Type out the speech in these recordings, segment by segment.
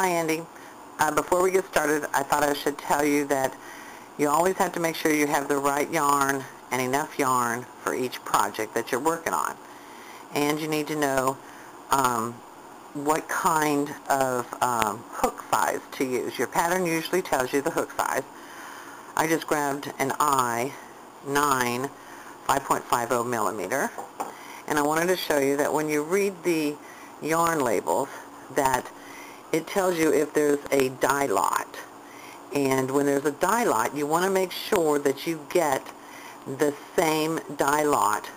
Hi Andy. Before we get started, I thought I should tell you that you always have to make sure you have the right yarn and enough yarn for each project that you're working on. And you need to know what kind of hook size to use. Your pattern usually tells you the hook size. I just grabbed an I-9 5.50 millimeter, and I wanted to show you that when you read the yarn labels that it tells you if there's a dye lot. And when there's a dye lot, you want to make sure that you get the same dye lot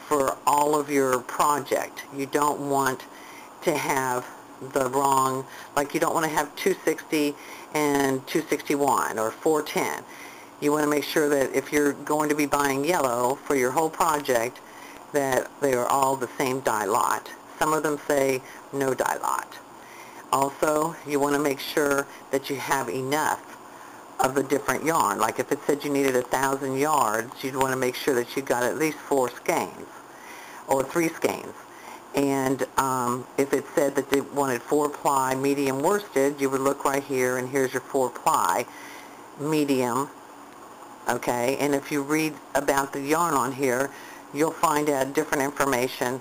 for all of your project. You don't want to have the wrong, like you don't want to have 260 and 261 or 410. You want to make sure that if you're going to be buying yellow for your whole project, that they are all the same dye lot. Some of them say no dye lot. Also, you want to make sure that you have enough of the different yarn. Like if it said you needed 1,000 yards, you'd want to make sure that you got at least 4 skeins or 3 skeins. And if it said that they wanted 4-ply medium worsted, you would look right here, and here's your 4-ply medium. Okay, and if you read about the yarn on here, you'll find out different information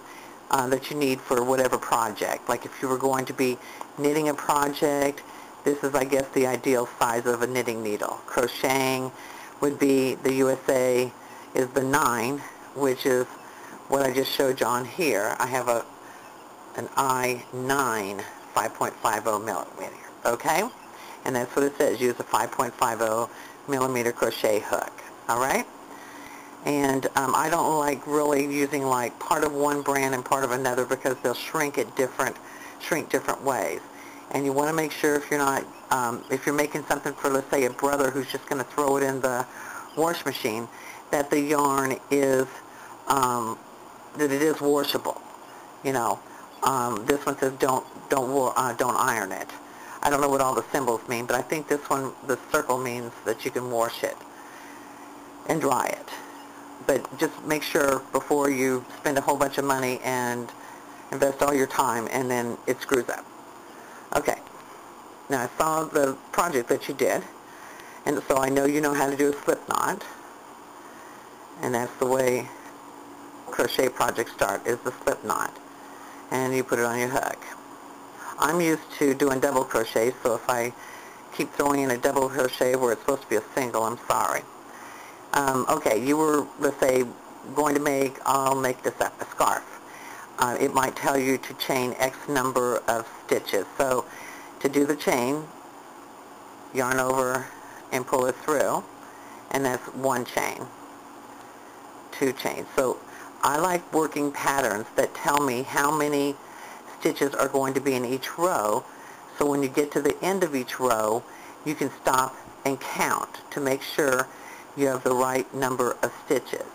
that you need for whatever project. Like if you were going to be knitting a project, this is, I guess, the ideal size of a knitting needle. Crocheting would be, the USA is the 9, which is what I just showed you on here. I have an I-9 5.50 millimeter, okay? And that's what it says. Use a 5.50 millimeter crochet hook, all right? And I don't like really using like part of one brand and part of another because they'll shrink different ways. And you want to make sure if you're not, if you're making something for, let's say, a brother who's just going to throw it in the wash machine, that the yarn is, that it is washable. You know, this one says don't iron it. I don't know what all the symbols mean, but I think this one, the circle, means that you can wash it and dry it. But just make sure before you spend a whole bunch of money and invest all your time and then it screws up. Okay, now I saw the project that you did, and so I know you know how to do a slip knot, and that's the way crochet projects start, is the slip knot, and you put it on your hook. I'm used to doing double crochet, so if I keep throwing in a double crochet where it's supposed to be a single, I'm sorry. Okay, you were, let's say, going to make, I'll make this up, a scarf. It might tell you to chain X number of stitches. So to do the chain, yarn over and pull it through, and that's 1 chain, 2 chains. So I like working patterns that tell me how many stitches are going to be in each row, so when you get to the end of each row, you can stop and count to make sure you have the right number of stitches.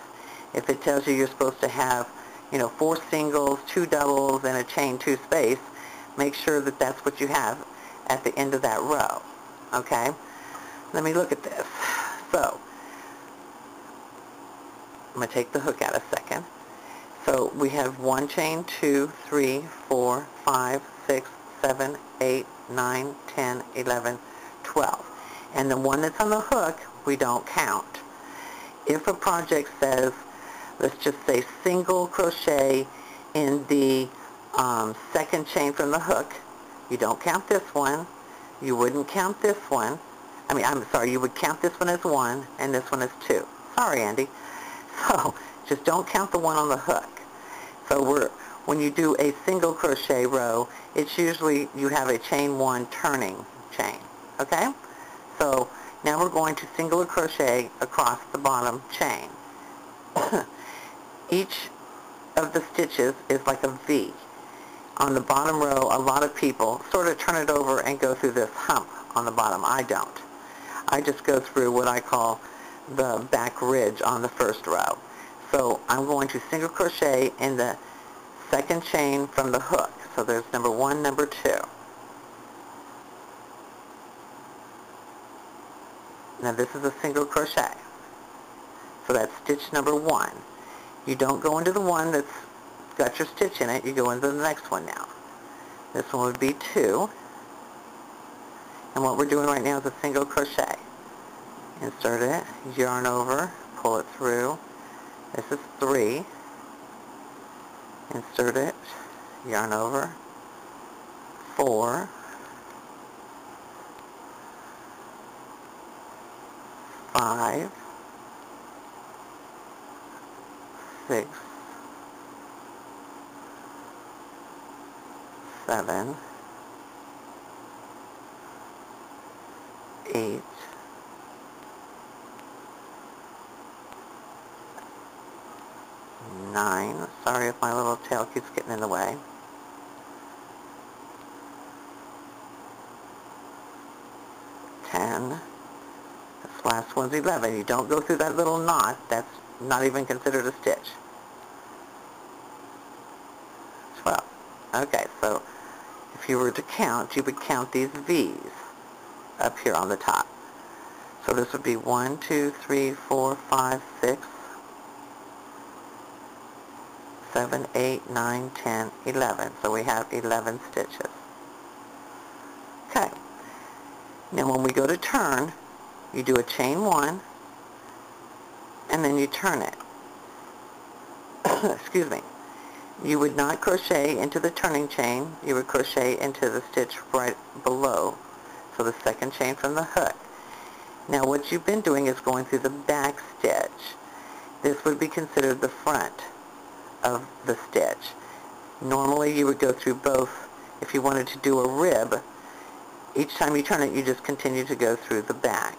If it tells you you're supposed to have, you know, 4 singles, 2 doubles, and a chain 2 space, make sure that that's what you have at the end of that row. Okay? Let me look at this. So, I'm going to take the hook out a second. So we have 1 chain, 2, 3, 4, 5, 6, 7, 8, 9, 10, 11, 12. And the one that's on the hook, we don't count. If a project says, let's just say single crochet in the 2nd chain from the hook, you don't count this one, you wouldn't count this one, I'm sorry, you would count this one as 1 and this one as 2. Sorry, Andy. So just don't count the one on the hook. So when you do a single crochet row, it's usually you have a chain 1 turning chain, okay? So now we're going to single crochet across the bottom chain. Each of the stitches is like a V. On the bottom row, a lot of people sort of turn it over and go through this hump on the bottom. I don't. I just go through what I call the back ridge on the first row. So I'm going to single crochet in the 2nd chain from the hook. So there's number 1, number 2. Now this is a single crochet. So that's stitch number 1. You don't go into the one that's got your stitch in it, you go into the next one now. This one would be 2. And what we're doing right now is a single crochet. Insert it, yarn over, pull it through. This is 3. Insert it, yarn over, 4, 5, 6, 7, 8, 9. Sorry if my little tail keeps getting in the way. 10. This last one's 11. You don't go through that little knot. That's not even considered a stitch. 12. Okay, so if you were to count, you would count these V's up here on the top. So this would be 1, 2, 3, 4, 5, 6, 7, 8, 9, 10, 11. So we have 11 stitches. Okay. Now when we go to turn, you do a chain 1, and then you turn it. Excuse me. You would not crochet into the turning chain. You would crochet into the stitch right below. So the second chain from the hook. Now what you've been doing is going through the back stitch. This would be considered the front of the stitch. Normally you would go through both. If you wanted to do a rib, each time you turn it, you just continue to go through the back.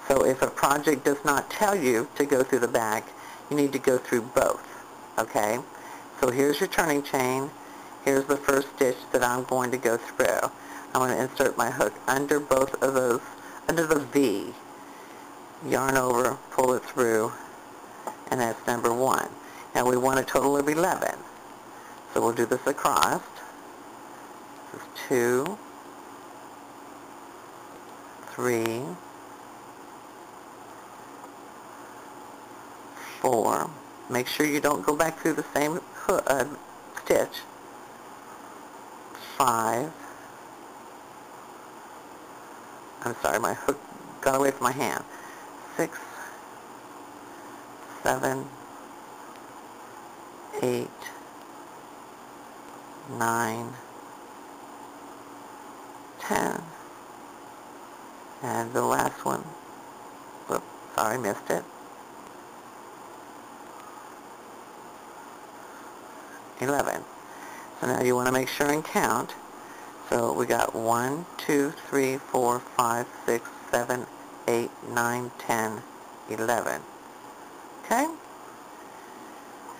So if a project does not tell you to go through the back, you need to go through both. Okay? So here's your turning chain. Here's the first stitch that I'm going to go through. I'm going to insert my hook under both of those, under the V. Yarn over, pull it through, and that's number 1. Now we want a total of 11. So we'll do this across. This is 2, 3, 4. Make sure you don't go back through the same stitch. 5. I'm sorry, my hook got away from my hand. 6, 7, 8, 9, 10. And the last one, whoops, sorry, missed it. 11. So now you want to make sure and count. So we got 1, 2, 3, 4, 5, 6, 7, 8, 9, 10, 11. Okay?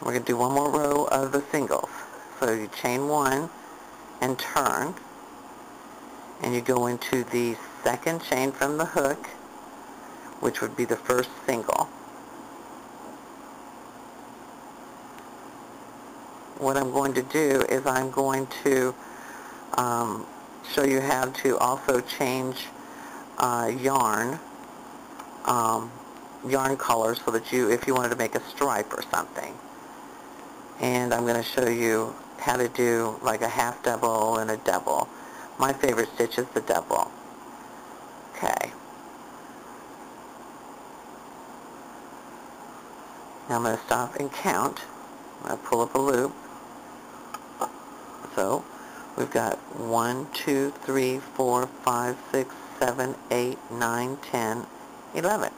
We're going to do one more row of the singles. So you chain 1 and turn, and you go into the second chain from the hook, which would be the first single. What I'm going to do is I'm going to show you how to also change yarn colors so that if you wanted to make a stripe or something. And I'm going to show you how to do like a half double and a double. My favorite stitch is the double. Okay. Now I'm going to stop and count. I'm going to pull up a loop. So we've got 1, 2, 3, 4, 5, 6, 7, 8, 9, 10, 11.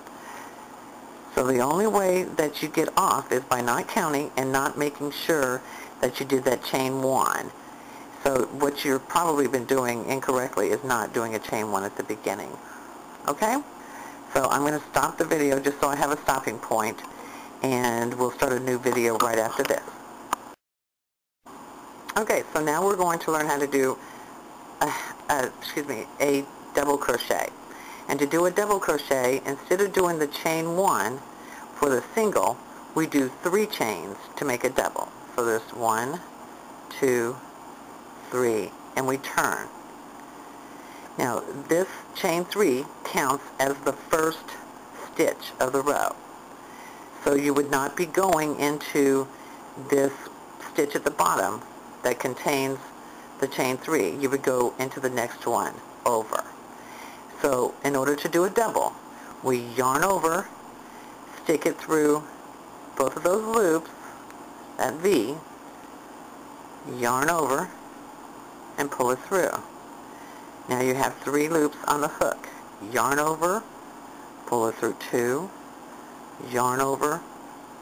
So the only way that you get off is by not counting and not making sure that you did that chain 1. So what you've probably been doing incorrectly is not doing a chain 1 at the beginning. Okay? So I'm going to stop the video just so I have a stopping point, and we'll start a new video right after this. Okay, so now we're going to learn how to do a double crochet. And to do a double crochet, instead of doing the chain 1 for the single, we do 3 chains to make a double. So there's 1, 2, 3, and we turn. Now this chain 3 counts as the first stitch of the row. So you would not be going into this stitch at the bottom that contains the chain 3. You would go into the next one over. So in order to do a double, we yarn over, stick it through both of those loops, that V, yarn over, and pull it through. Now you have 3 loops on the hook. Yarn over, pull it through 2, yarn over,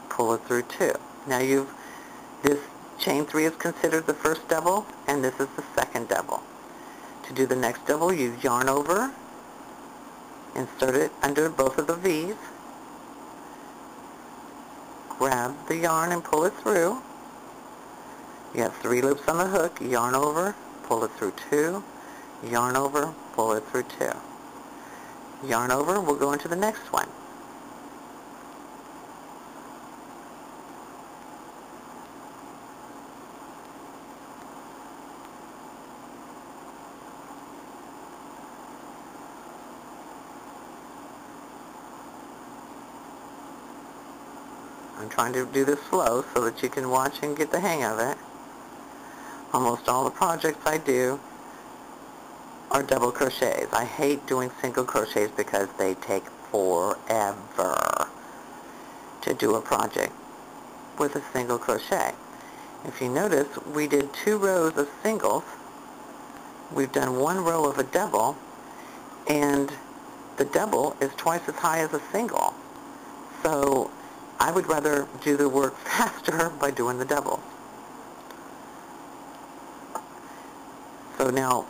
pull it through 2. Now this chain 3 is considered the first double, and this is the second double. To do the next double, you yarn over, insert it under both of the V's, grab the yarn and pull it through. You have 3 loops on the hook, yarn over, pull it through 2, yarn over, pull it through 2. Yarn over, we'll go into the next one. I'm trying to do this slow so that you can watch and get the hang of it. Almost all the projects I do are double crochets. I hate doing single crochets because they take forever to do a project with a single crochet. If you notice, we did 2 rows of singles. We've done 1 row of a double, and the double is twice as high as a single. So I would rather do the work faster by doing the double. So now,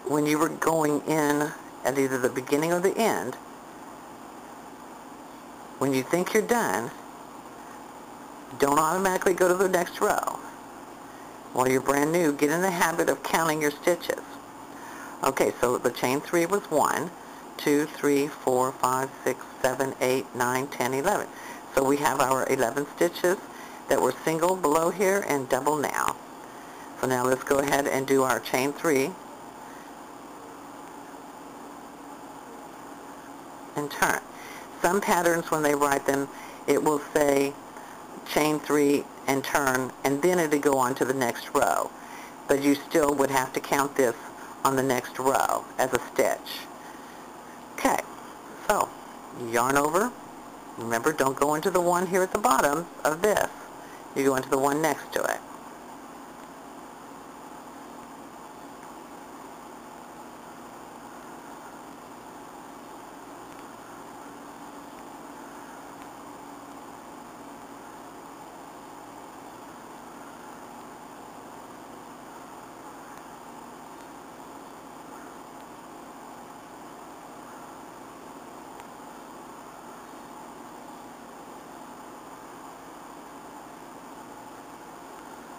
when you were going in at either the beginning or the end, when you think you're done, don't automatically go to the next row. While you're brand new, get in the habit of counting your stitches. Okay, so the chain 3 was 1, 2, 3, 4, 5, 6, 7, 8, 9, 10, 11. So we have our 11 stitches that were single below here and double now. So now let's go ahead and do our chain 3 and turn. Some patterns, when they write them, it will say chain 3 and turn, and then it'll go on to the next row. But you still would have to count this on the next row as a stitch. Okay, so yarn over. Remember, don't go into the one here at the bottom of this. You go into the one next to it.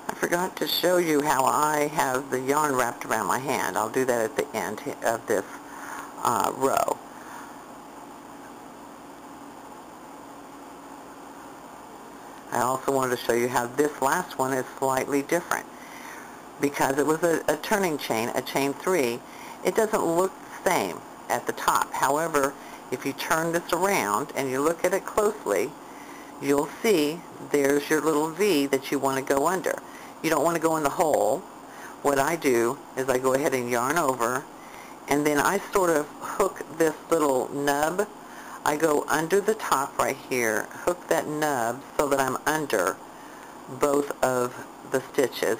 I forgot to show you how I have the yarn wrapped around my hand. I'll do that at the end of this row. I also wanted to show you how this last one is slightly different. Because it was a turning chain, a chain 3, it doesn't look the same at the top. However, if you turn this around and you look at it closely, you'll see there's your little V that you want to go under. You don't want to go in the hole. What I do is I go ahead and yarn over, and then I sort of hook this little nub. I go under the top right here, hook that nub so that I'm under both of the stitches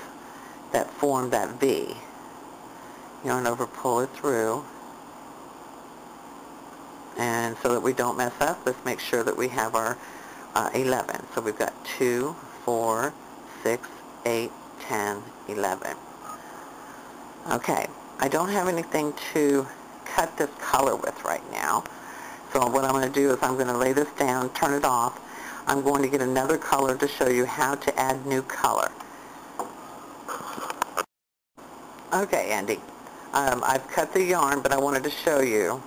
that form that V. Yarn over, pull it through. And so that we don't mess up, let's make sure that we have our 11. So we've got 2, 4, 6, 8, 10, 11. Okay, I don't have anything to cut this color with right now. So what I'm going to do is I'm going to lay this down, turn it off. I'm going to get another color to show you how to add new color. Okay, Andy, I've cut the yarn, but I wanted to show you.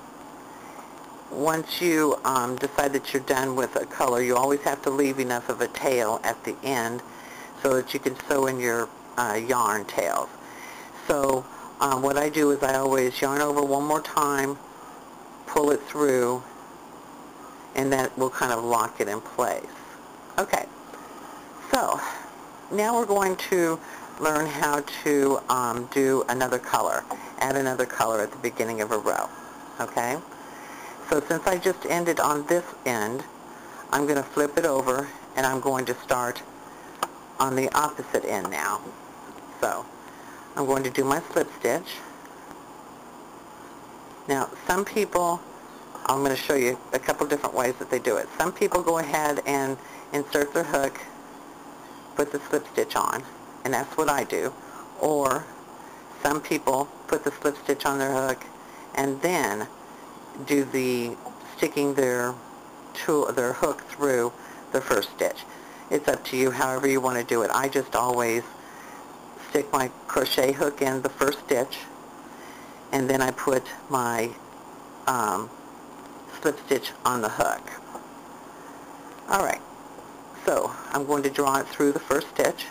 Once you decide that you're done with a color, you always have to leave enough of a tail at the end so that you can sew in your yarn tails. So what I do is I always yarn over one more time, pull it through, and that will kind of lock it in place. Okay, so now we're going to learn how to do another color, add another color at the beginning of a row. okay? So since I just ended on this end, I'm going to flip it over and I'm going to start on the opposite end now. So I'm going to do my slip stitch. Now some people, I'm going to show you a couple different ways that they do it. Some people go ahead and insert their hook, put the slip stitch on, and that's what I do. Or some people put the slip stitch on their hook and then do the sticking their hook through the first stitch. It's up to you however you want to do it. I just always stick my crochet hook in the first stitch, and then I put my slip stitch on the hook. Alright, so I'm going to draw it through the first stitch,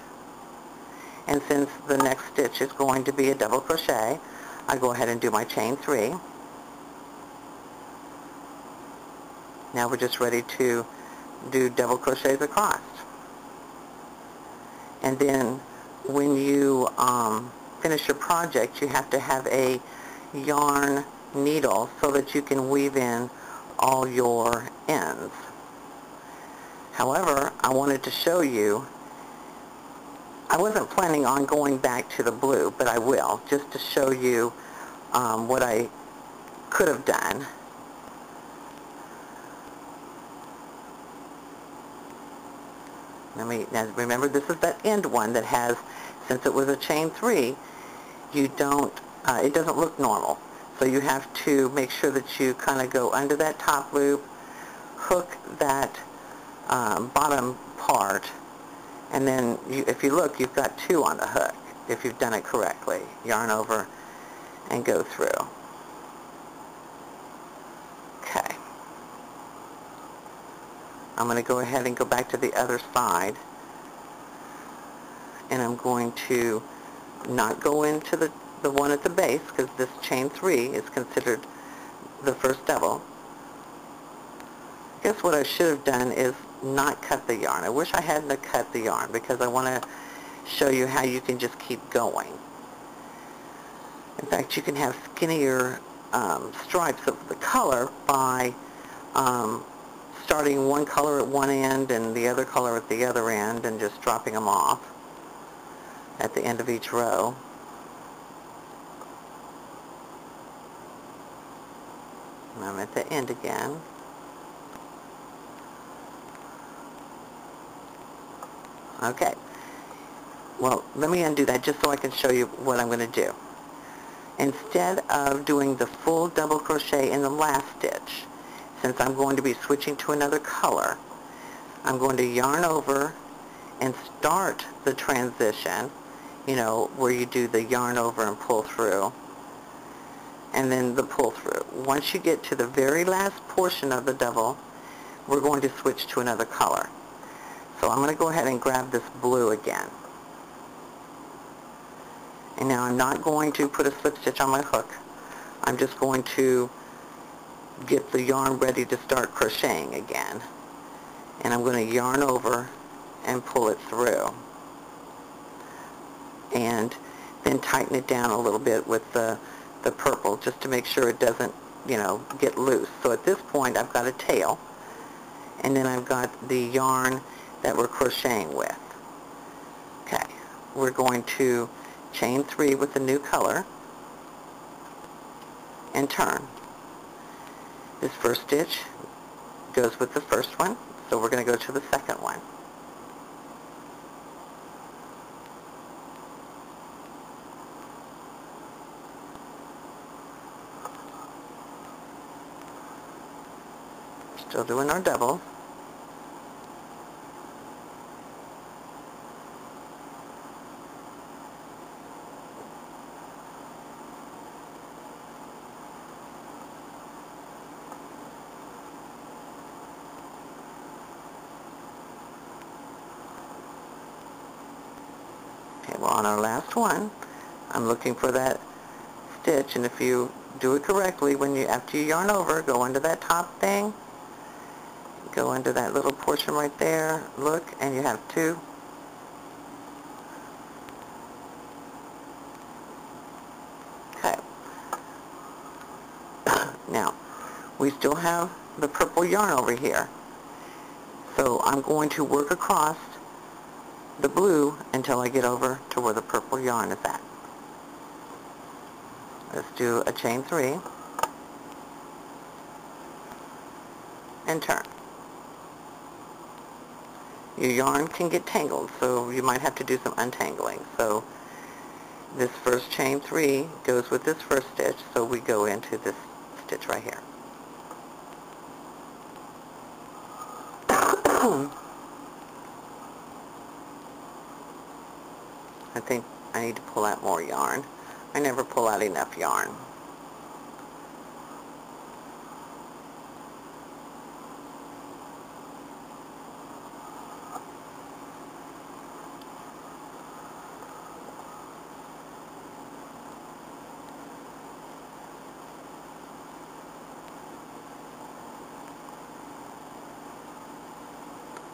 and since the next stitch is going to be a double crochet, I go ahead and do my chain 3. Now we're just ready to do double crochets across. And then when you finish your project, you have to have a yarn needle so that you can weave in all your ends. However, I wanted to show you, I wasn't planning on going back to the blue, but I will, just to show you what I could have done. Now remember, this is that end one that has, since it was a chain 3, you don't, it doesn't look normal. So you have to make sure that you kind of go under that top loop, hook that bottom part, and then if you look, you've got 2 on the hook, if you've done it correctly. Yarn over and go through. Okay. I'm going to go ahead and go back to the other side, and I'm going to not go into the one at the base, because this chain 3 is considered the first double. I guess what I should have done is not cut the yarn. I wish I hadn't cut the yarn, because I want to show you how you can just keep going. In fact, you can have skinnier stripes of the color by starting one color at one end and the other color at the other end, and just dropping them off at the end of each row. And I'm at the end again. Okay. Well, let me undo that just so I can show you what I'm going to do. Instead of doing the full double crochet in the last stitch, since I'm going to be switching to another color, I'm going to yarn over and start the transition, you know, where you do the yarn over and pull through, and then the pull through. Once you get to the very last portion of the double, we're going to switch to another color. So I'm going to go ahead and grab this blue again. And now I'm not going to put a slip stitch on my hook. I'm just going to get the yarn ready to start crocheting again. And I'm going to yarn over and pull it through. And then tighten it down a little bit with the purple, just to make sure it doesn't, you know, get loose. So at this point I've got a tail, and then I've got the yarn that we're crocheting with. Okay, we're going to chain 3 with the new color and turn. This first stitch goes with the first one, so we're going to go to the second one. Still doing our double. Okay, well, on our last one, I'm looking for that stitch, and if you do it correctly, after you yarn over, go into that top thing, go into that little portion right there, look, and you have 2. Okay. Now, we still have the purple yarn over here. So I'm going to work across the blue until I get over to where the purple yarn is at. Let's do a chain 3 and turn. Your yarn can get tangled, so you might have to do some untangling. So this first chain 3 goes with this first stitch, so we go into this stitch right here. I think I need to pull out more yarn. I never pull out enough yarn.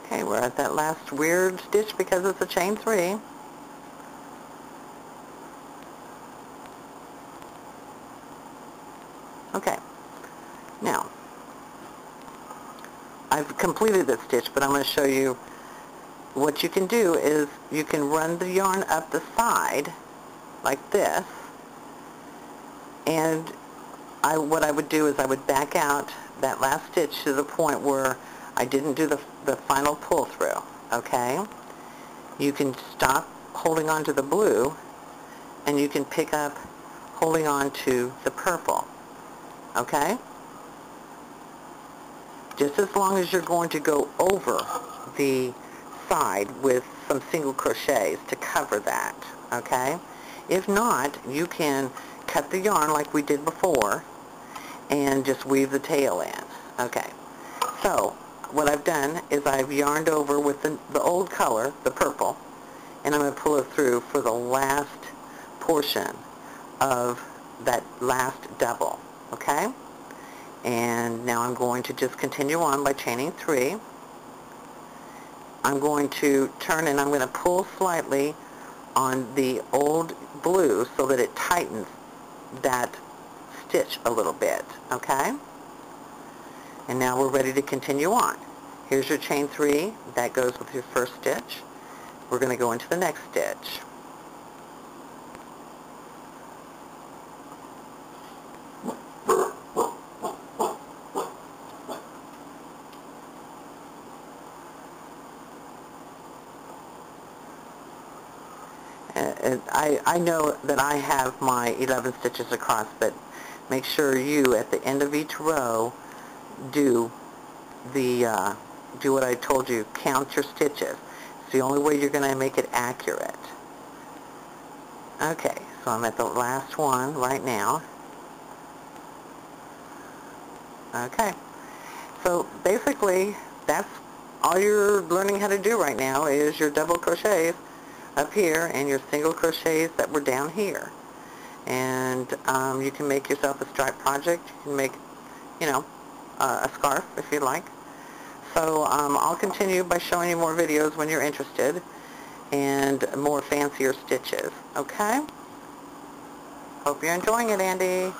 Okay, we're at that last weird stitch because it's a chain 3. Okay, now, I've completed this stitch, but I'm going to show you what you can do is you can run the yarn up the side like this, and what I would do is I would back out that last stitch to the point where I didn't do the final pull through, okay? You can stop holding on to the blue, and you can pick up holding on to the purple. Okay? Just as long as you're going to go over the side with some single crochets to cover that, okay? If not, you can cut the yarn like we did before and just weave the tail in. Okay, so what I've done is I've yarned over with the old color, the purple, and I'm going to pull it through for the last portion of that last double. Okay, and now I'm going to just continue on by chaining 3. I'm going to turn and I'm going to pull slightly on the old blue so that it tightens that stitch a little bit, okay? And now we're ready to continue on. Here's your chain 3, that goes with your first stitch. We're going to go into the next stitch. I know that I have my 11 stitches across, but make sure you, at the end of each row, do what I told you, count your stitches. It's the only way you're going to make it accurate. Okay, so I'm at the last one right now. Okay, so basically that's all you're learning how to do right now is your double crochets up here and your single crochets that were down here. And you can make yourself a stripe project. You can make, you know, a scarf if you like. So I'll continue by showing you more videos when you're interested and more fancier stitches. Okay? Hope you're enjoying it, Andy.